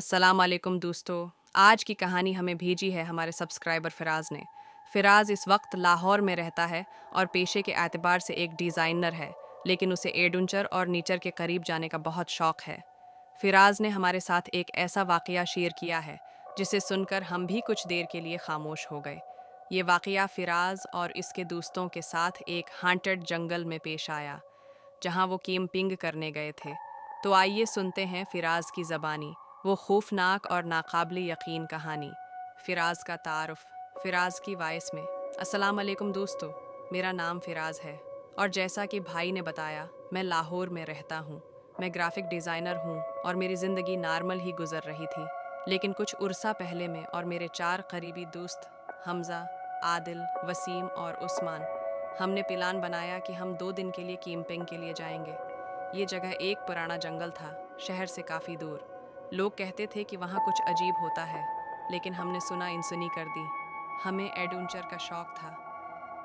अस्सलाम वालेकुम दोस्तों। आज की कहानी हमें भेजी है हमारे सब्सक्राइबर फ़िराज़ ने। फ़िराज़ इस वक्त लाहौर में रहता है और पेशे के एतबार से एक डिज़ाइनर है, लेकिन उसे एडवेंचर और नेचर के करीब जाने का बहुत शौक़ है। फ़िराज़ ने हमारे साथ एक ऐसा वाक़या शेयर किया है जिसे सुनकर हम भी कुछ देर के लिए खामोश हो गए। ये वाक़या फ़िराज़ और इसके दोस्तों के साथ एक हांटेड जंगल में पेश आया, जहाँ वो कैंपिंग करने गए थे। तो आइए सुनते हैं फ़िराज़ की ज़बानी वो खौफनाक और नाकाबिल यकीन कहानी। फ़िराज़ का तारुफ़। फ़िराज़ की वॉइस में। अस्सलाम वालेकुम दोस्तों, मेरा नाम फ़िराज़ है और जैसा कि भाई ने बताया, मैं लाहौर में रहता हूँ। मैं ग्राफ़िक डिज़ाइनर हूँ और मेरी ज़िंदगी नॉर्मल ही गुज़र रही थी। लेकिन कुछ अरसा पहले मैं और मेरे 4 करीबी दोस्त हमज़ा, आदिल, वसीम और उस्मान, हमने प्लान बनाया कि हम 2 दिन के लिए कैंपिंग के लिए जाएंगे। ये जगह एक पुराना जंगल था, शहर से काफ़ी दूर। लोग कहते थे कि वहाँ कुछ अजीब होता है, लेकिन हमने सुना इनसुनी कर दी। हमें एडवेंचर का शौक़ था।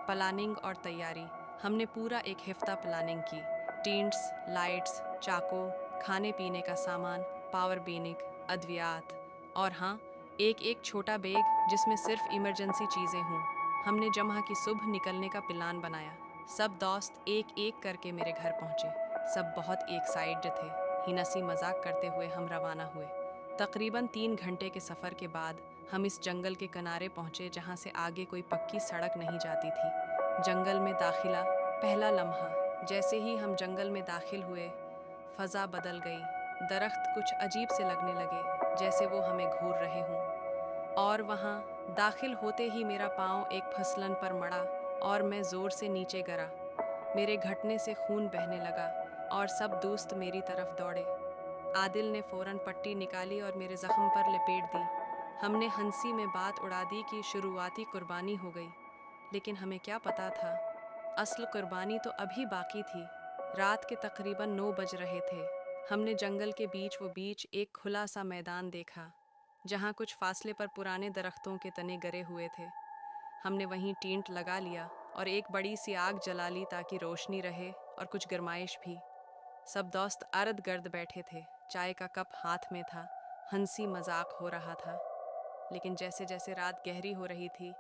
प्लानिंग और तैयारी। हमने पूरा एक हफ्ता प्लानिंग की। टेंट्स, लाइट्स, चाकू, खाने पीने का सामान, पावर बैंक, अद्वियात और हाँ, एक छोटा बैग जिसमें सिर्फ इमरजेंसी चीज़ें हों। हमने जमा की सुबह निकलने का प्लान बनाया। सब दोस्त एक एक करके मेरे घर पहुँचे। सब बहुत एक्साइटेड थे। हंसी मजाक करते हुए हम रवाना हुए। तकरीबन 3 घंटे के सफ़र के बाद हम इस जंगल के किनारे पहुँचे जहाँ से आगे कोई पक्की सड़क नहीं जाती थी। जंगल में दाखिला। पहला लम्हा। जैसे ही हम जंगल में दाखिल हुए, फ़ज़ा बदल गई। दरख्त कुछ अजीब से लगने लगे, जैसे वो हमें घूर रहे हों। और वहाँ दाखिल होते ही मेरा पाँव एक फिसलन पर मड़ा और मैं ज़ोर से नीचे गिरा। मेरे घुटने से खून बहने लगा और सब दोस्त मेरी तरफ दौड़े। आदिल ने फ़ौरन पट्टी निकाली और मेरे ज़ख्म पर लपेट दी। हमने हंसी में बात उड़ा दी कि शुरुआती कुर्बानी हो गई, लेकिन हमें क्या पता था, असल कुर्बानी तो अभी बाकी थी। रात के तकरीबन 9 बज रहे थे। हमने जंगल के बीच एक खुला सा मैदान देखा, जहाँ कुछ फासले पर पुराने दरख्तों के तने गिरे हुए थे। हमने वहीं टेंट लगा लिया और एक बड़ी सी आग जला ली ताकि रोशनी रहे और कुछ गर्माइश भी। सब दोस्त अर्द गर्द बैठे थे, चाय का कप हाथ में था, हंसी मजाक हो रहा था। लेकिन जैसे जैसे रात गहरी हो रही थी,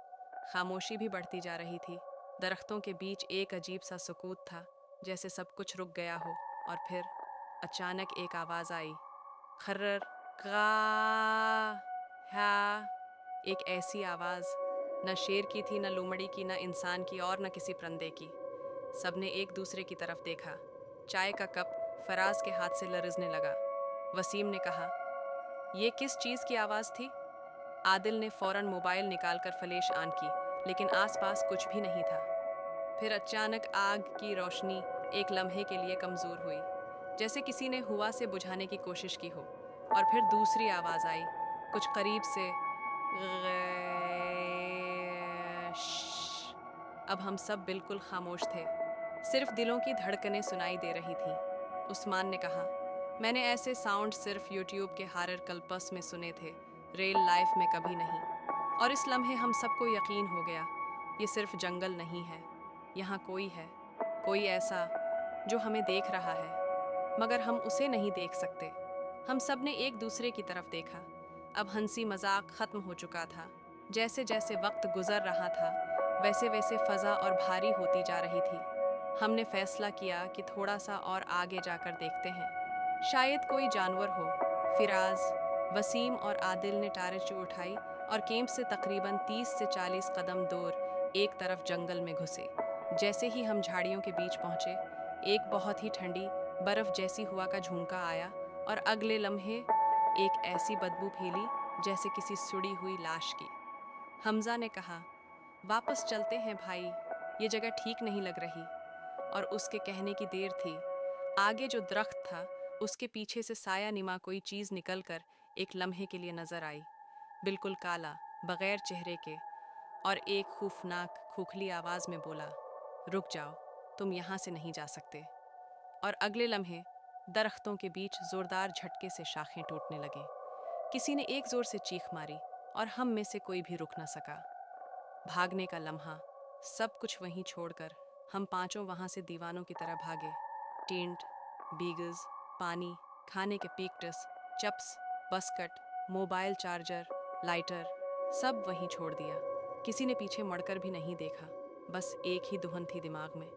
खामोशी भी बढ़ती जा रही थी। दरख्तों के बीच एक अजीब सा सुकूत था, जैसे सब कुछ रुक गया हो। और फिर अचानक एक आवाज़ आई, खर्रर गा हा। एक ऐसी आवाज़, न शेर की थी, न लोमड़ी की, न इंसान की और न किसी परिंदे की। सबने एक दूसरे की तरफ देखा। चाय का कप फराज के हाथ से लरजने लगा। वसीम ने कहा, ये किस चीज़ की आवाज़ थी? आदिल ने फ़ौरन मोबाइल निकालकर फ्लैश ऑन की, लेकिन आसपास कुछ भी नहीं था। फिर अचानक आग की रोशनी एक लम्हे के लिए कमज़ोर हुई, जैसे किसी ने हुआ से बुझाने की कोशिश की हो। और फिर दूसरी आवाज़ आई, कुछ करीब से, अब हम सब बिल्कुल खामोश थे, सिर्फ दिलों की धड़कनें सुनाई दे रही थीं। उस्मान ने कहा, मैंने ऐसे साउंड सिर्फ यूट्यूब के हॉरर क्लिप्स में सुने थे, रियल लाइफ में कभी नहीं। और इस लम्हे हम सबको यकीन हो गया, ये सिर्फ जंगल नहीं है, यहाँ कोई है, कोई ऐसा जो हमें देख रहा है, मगर हम उसे नहीं देख सकते। हम सब ने एक दूसरे की तरफ देखा। अब हंसी मजाक ख़त्म हो चुका था। जैसे जैसे वक्त गुजर रहा था, वैसे वैसे फ़ज़ा और भारी होती जा रही थी। हमने फ़ैसला किया कि थोड़ा सा और आगे जाकर देखते हैं, शायद कोई जानवर हो। फ़िराज़, वसीम और आदिल ने टारच उठाई और कैंप से तकरीबन 30 से 40 कदम दूर एक तरफ जंगल में घुसे। जैसे ही हम झाड़ियों के बीच पहुँचे, एक बहुत ही ठंडी बर्फ़ जैसी हवा का झोंका आया और अगले लम्हे एक ऐसी बदबू फैली जैसे किसी सुड़ी हुई लाश की। हमज़ा ने कहा, वापस चलते हैं भाई, ये जगह ठीक नहीं लग रही। और उसके कहने की देर थी। आगे जो दरख्त था, उसके पीछे से साया निमा कोई चीज़ निकलकर एक लम्हे के लिए नजर आई, बिल्कुल काला, बगैर चेहरे के, और एक खौफनाक खोखली आवाज़ में बोला, रुक जाओ, तुम यहाँ से नहीं जा सकते। और अगले लम्हे दरख्तों के बीच ज़ोरदार झटके से शाखें टूटने लगीं। किसी ने एक ज़ोर से चीख मारी और हम में से कोई भी रुक न सका। भागने का लम्हा। सब कुछ वहीं छोड़कर हम पांचों वहां से दीवानों की तरह भागे। टेंट, बीगल्स, पानी, खाने के packets, chips, biscuit, mobile charger, lighter सब वहीं छोड़ दिया। किसी ने पीछे मुड़कर भी नहीं देखा। बस एक ही धुन थी दिमाग में,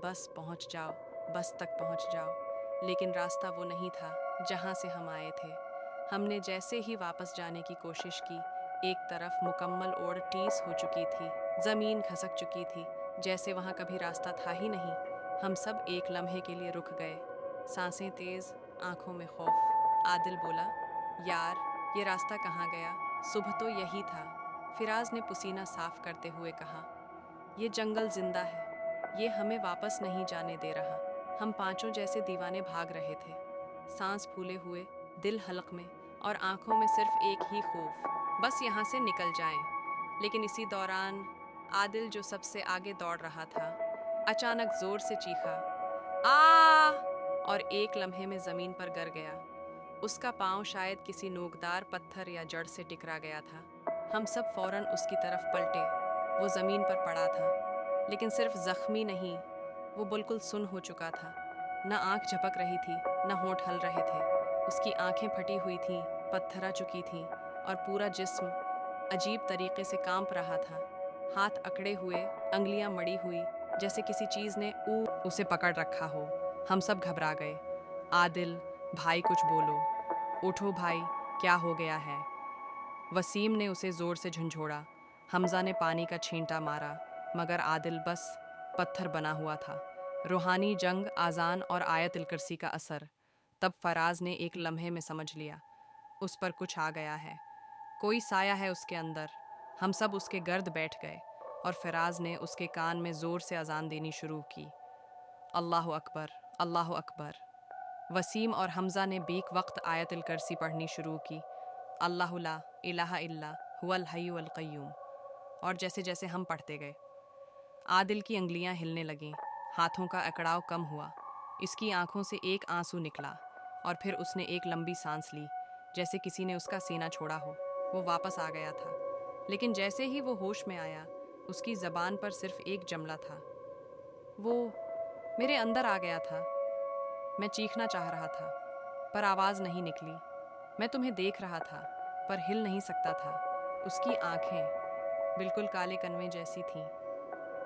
बस पहुंच जाओ, बस तक पहुंच जाओ। लेकिन रास्ता वो नहीं था जहां से हम आए थे। हमने जैसे ही वापस जाने की कोशिश की, एक तरफ मुकम्मल ओड़ टीस हो चुकी थी, जमीन खसक चुकी थी, जैसे वहां कभी रास्ता था ही नहीं। हम सब एक लम्हे के लिए रुक गए, सांसें तेज, आंखों में खौफ। आदिल बोला, यार ये रास्ता कहाँ गया? सुबह तो यही था। फिराज ने पसीना साफ करते हुए कहा, ये जंगल जिंदा है, ये हमें वापस नहीं जाने दे रहा। हम पांचों जैसे दीवाने भाग रहे थे, सांस फूले हुए, दिल हलक में और आंखों में सिर्फ एक ही खौफ, बस यहाँ से निकल जाएं। लेकिन इसी दौरान आदिल, जो सबसे आगे दौड़ रहा था, अचानक जोर से चीखा, आ! और एक लम्हे में जमीन पर गिर गया। उसका पांव शायद किसी नोकदार पत्थर या जड़ से टकरा गया था। हम सब फौरन उसकी तरफ पलटे। वो जमीन पर पड़ा था, लेकिन सिर्फ जख्मी नहीं, वो बिल्कुल सुन्न हो चुका था। न आंख झपक रही थी, न होंठ हल रहे थे। उसकी आंखें फटी हुई थीं, पत्थरा चुकी थीं, और पूरा जिस्म अजीब तरीके से कांप रहा था। हाथ अकड़े हुए, अंगलियां मड़ी हुई, जैसे किसी चीज ने उसे पकड़ रखा हो। हम सब घबरा गए। आदिल, भाई कुछ बोलो, उठो भाई, क्या हो गया है? वसीम ने उसे जोर से झंझोड़ा। हमजा ने पानी का छींटा मारा, मगर आदिल बस पत्थर बना हुआ था। रूहानी जंग, आज़ान और आयतुल कुर्सी का असर। तब फराज ने एक लम्हे में समझ लिया, उस पर कुछ आ गया है, कोई साया है उसके अंदर। हम सब उसके गर्द बैठ गए और फराज ने उसके कान में ज़ोर से अजान देनी शुरू की, अल्लाह अकबर, अल्लाह अकबर। वसीम और हमजा ने बीक वक्त आयतुल कुर्सी पढ़नी शुरू की, अल्लाहु ला इलाहा इल्ला हुवल हय्युल क़य्यूम। और जैसे जैसे हम पढ़ते गए, आदिल की अंगलियां हिलने लगीं, हाथों का अकड़ाव कम हुआ, इसकी आंखों से एक आंसू निकला, और फिर उसने एक लंबी सांस ली, जैसे किसी ने उसका सीना छोड़ा हो। वो वापस आ गया था, लेकिन जैसे ही वो होश में आया, उसकी ज़बान पर सिर्फ एक जुमला था, वो मेरे अंदर आ गया था। मैं चीखना चाह रहा था, पर आवाज़ नहीं निकली। मैं तुम्हें देख रहा था, पर हिल नहीं सकता था। उसकी आंखें बिल्कुल काले कनवे जैसी थीं।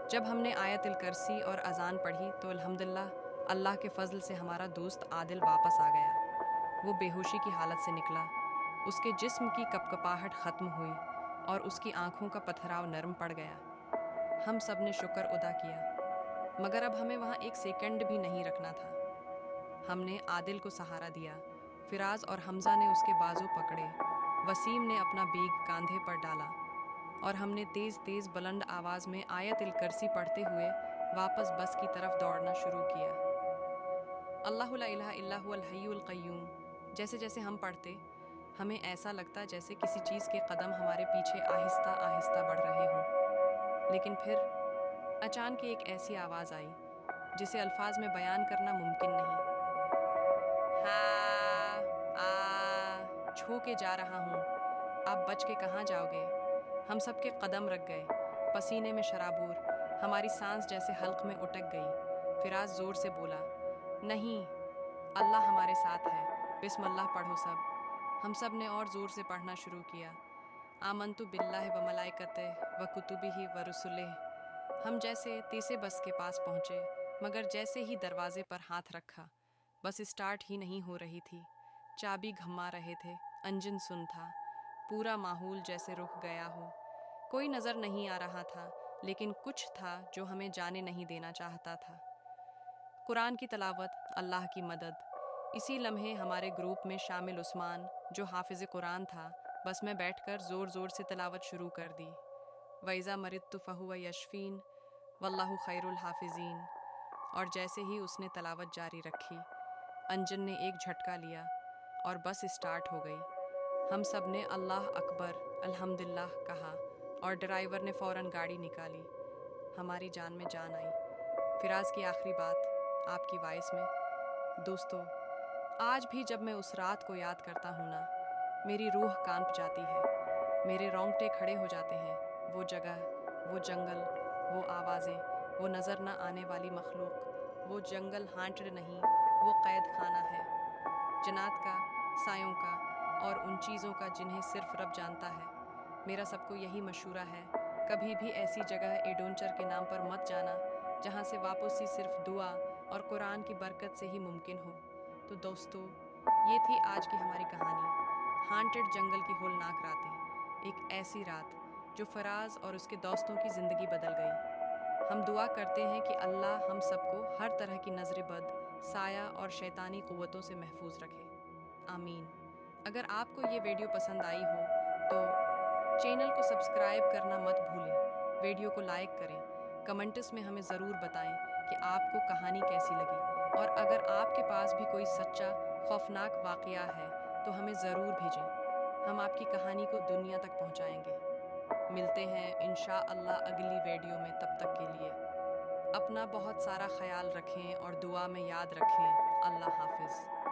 जब हमने आयतुल कुर्सी और अजान पढ़ी तो अल्हम्दुलिल्लाह, अल्लाह के फजल से हमारा दोस्त आदिल वापस आ गया। वो बेहोशी की हालत से निकला, उसके जिस्म की कपकपाहट ख़त्म हुई और उसकी आंखों का पथराव नरम पड़ गया। हम सब ने शुक्र अदा किया, मगर अब हमें वहाँ एक सेकंड भी नहीं रखना था। हमने आदिल को सहारा दिया, फिराज और हमजा ने उसके बाजू पकड़े, वसीम ने अपना बीग कांधे पर डाला, और हमने तेज़ तेज़ बुलंद आवाज़ में आयतुल कुर्सी पढ़ते हुए वापस बस की तरफ दौड़ना शुरू किया। अल्लाहु ला इलाहा इल्ला हुवल हय्युल क़य्यूम। जैसे जैसे हम पढ़ते, हमें ऐसा लगता जैसे किसी चीज़ के कदम हमारे पीछे आहिस्ता आहिस्ता बढ़ रहे हों। लेकिन फिर अचानक एक ऐसी आवाज़ आई जिसे अल्फाज में बयान करना मुमकिन नहीं। हाँ, छू के जा रहा हूँ, आप बच के कहाँ जाओगे? हम सब के कदम रख गए, पसीने में शराबूर, हमारी सांस जैसे हल्क में उटक गई। फिराज जोर से बोला, नहीं, अल्लाह हमारे साथ है, बिस्मिल्लाह पढ़ो सब। हम सब ने और ज़ोर से पढ़ना शुरू किया, आमनतु बिल्लाहि व मलाइकतिहि व कुतुबिहि व रुसुलिहि। हम जैसे तीसरे बस के पास पहुँचे, मगर जैसे ही दरवाजे पर हाथ रखा, बस स्टार्ट ही नहीं हो रही थी। चाबी घुमा रहे थे, इंजन सुन था, पूरा माहौल जैसे रुक गया हो। कोई नज़र नहीं आ रहा था, लेकिन कुछ था जो हमें जाने नहीं देना चाहता था। कुरान की तलावत, अल्लाह की मदद। इसी लम्हे हमारे ग्रुप में शामिल उस्मान, जो हाफिज़ कुरान था, बस में बैठकर ज़ोर ज़ोर से तलावत शुरू कर दी, वैज़ा मरिदतु फहुव यशफ़ीन वल्लाहु खैरुल हाफिज़ीन। और जैसे ही उसने तलावत जारी रखी, अंजन ने एक झटका लिया और बस स्टार्ट हो गई। हम सब ने अल्लाह अकबर, अल्हम्दुलिल्लाह कहा, और ड्राइवर ने फ़ौरन गाड़ी निकाली। हमारी जान में जान आई। फिराज की आखिरी बात आपकी वॉइस में, दोस्तों, आज भी जब मैं उस रात को याद करता हूँ ना, मेरी रूह कांप जाती है, मेरे रोंगटे खड़े हो जाते हैं। वो जगह, वो जंगल, वो आवाज़ें, वो नज़र न आने वाली मखलूक, वो जंगल हांटेड नहीं, वो कैद खाना है, जन्नत का, सायों का, اور ان چیزوں کا جنہیں صرف رب جانتا ہے۔ میرا سب کو یہی مشورہ ہے، کبھی بھی ایسی جگہ ایڈونچر کے نام پر مت جانا جہاں سے واپسی صرف دعا اور قرآن کی برکت سے ہی ممکن ہو۔ تو دوستو، یہ تھی آج کی ہماری کہانی، ہانٹڈ جنگل کی ہولناک راتیں، ایک ایسی رات جو فراز اور اس کے دوستوں کی زندگی بدل گئی۔ ہم دعا کرتے ہیں کہ اللہ ہم سب کو ہر طرح کی نظر بد، سایہ اور شیطانی قوتوں سے محفوظ رکھے، آمین۔ اگر آپ کو یہ ویڈیو پسند آئی ہو تو چینل کو سبسکرائب کرنا مت بھولیں، ویڈیو کو لائک کریں، کمنٹس میں ہمیں ضرور بتائیں کہ آپ کو کہانی کیسی لگی، اور اگر آپ کے پاس بھی کوئی سچا خوفناک واقعہ ہے تو ہمیں ضرور بھیجیں، ہم آپ کی کہانی کو دنیا تک پہنچائیں گے۔ ملتے ہیں انشاءاللہ اگلی ویڈیو میں، تب تک کے لیے اپنا بہت سارا خیال رکھیں اور دعا میں یاد رکھیں۔ اللہ حافظ۔